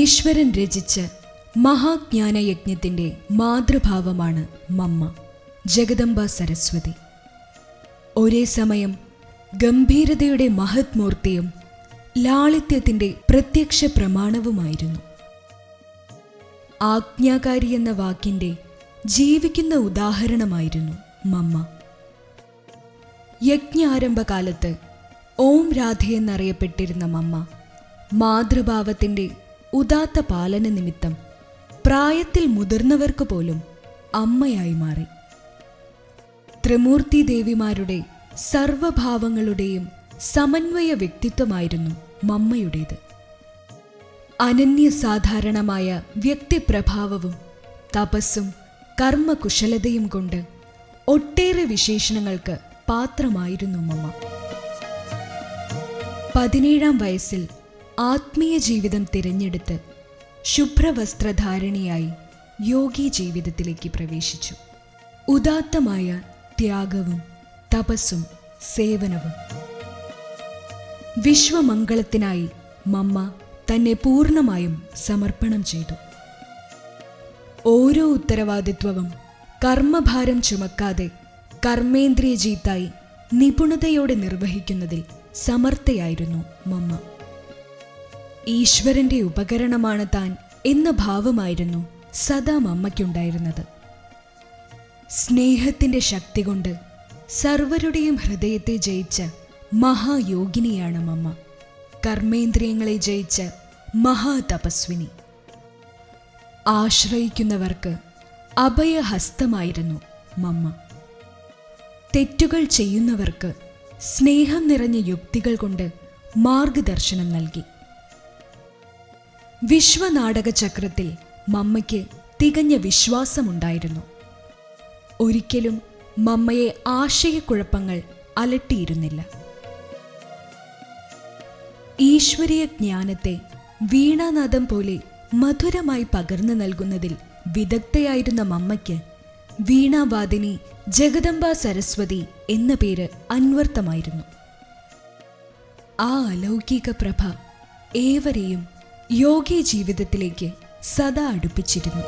ഈശ്വരൻ രചിച്ച മഹാജ്ഞാനയജ്ഞത്തിൻ്റെ മാതൃഭാവമാണ് മമ്മ, ജഗദംബ സരസ്വതി. ഒരേ സമയം ഗംഭീരതയുടെ മഹത്മൂർത്തിയും ലാളിത്യത്തിൻ്റെ പ്രത്യക്ഷ പ്രമാണവുമായിരുന്നു. ആജ്ഞാകാരി എന്ന വാക്കിൻ്റെ ജീവിക്കുന്ന ഉദാഹരണമായിരുന്നു മമ്മ. യജ്ഞാരംഭകാലത്ത് ഓം രാധയെന്നറിയപ്പെട്ടിരുന്ന മമ്മ മാതൃഭാവത്തിൻ്റെ ഉദാത്ത പാലന നിമിത്തം പ്രായത്തിൽ മുതിർന്നവർക്ക് പോലും അമ്മയായി മാറി. ത്രിമൂർത്തി ദേവിമാരുടെ സർവഭാവങ്ങളുടെയും സമന്വയ വ്യക്തിത്വമായിരുന്നു മമ്മയുടേത്. അനന്യസാധാരണമായ വ്യക്തിപ്രഭാവവും തപസ്സും കർമ്മകുശലതയും കൊണ്ട് ഒട്ടേറെ വിശേഷണങ്ങൾക്ക് പാത്രമായിരുന്നു മമ്മ. 17-ാം വയസ്സിൽ ആത്മീയ ജീവിതം തിരഞ്ഞെടുത്ത് ശുഭ്രവസ്ത്രധാരിണിയായി യോഗി ജീവിതത്തിലേക്ക് പ്രവേശിച്ചു. ഉദാത്തമായ ത്യാഗവും തപസ്സും സേവനവും. വിശ്വമംഗളത്തിനായി മമ്മ തന്നെ പൂർണ്ണമായും സമർപ്പണം ചെയ്തു. ഓരോ ഉത്തരവാദിത്വവും കർമ്മഭാരം ചുമക്കാതെ കർമ്മേന്ദ്രിയജീത്തായി നിപുണതയോടെ നിർവഹിക്കുന്നതിൽ സമർത്ഥയായിരുന്നു മമ്മ. ഈശ്വരന്റെ ഉപകരണമാണ് താൻ എന്ന ഭാവമായിരുന്നു സദാ മമ്മയ്ക്കുണ്ടായിരുന്നത്. സ്നേഹത്തിന്റെ ശക്തി കൊണ്ട് സർവരുടെയും ഹൃദയത്തെ ജയിച്ച മഹായോഗിനിയാണ് മമ്മ. കർമ്മേന്ദ്രിയങ്ങളെ ജയിച്ച മഹാതപസ്വിനി. ആശ്രയിക്കുന്നവർക്ക് അഭയഹസ്തമായിരുന്നു മമ്മ. തെറ്റുകൾ ചെയ്യുന്നവർക്ക് സ്നേഹം നിറഞ്ഞ യുക്തികൾ കൊണ്ട് മാർഗദർശനം നൽകി. വിശ്വനാടകചക്രത്തിൽ മമ്മയ്ക്ക് തികഞ്ഞ വിശ്വാസമുണ്ടായിരുന്നു. ഒരിക്കലും മമ്മയെ ആശയക്കുഴപ്പങ്ങൾ അലട്ടിയിരുന്നില്ല. ഈശ്വരീയ ജ്ഞാനത്തെ വീണാനാദം പോലെ മധുരമായി പകർന്നു നൽകുന്നതിൽ വിദഗ്ധയായിരുന്ന മമ്മയ്ക്ക് വീണാവാദിനി ജഗദംബ സരസ്വതി എന്ന പേര് അന്വർത്ഥമായിരുന്നു. ആ അലൗകിക പ്രഭ ഏവരെയും യോഗി ജീവിതത്തിലേക്ക് സദാ അടുപ്പിച്ചിരുന്നു.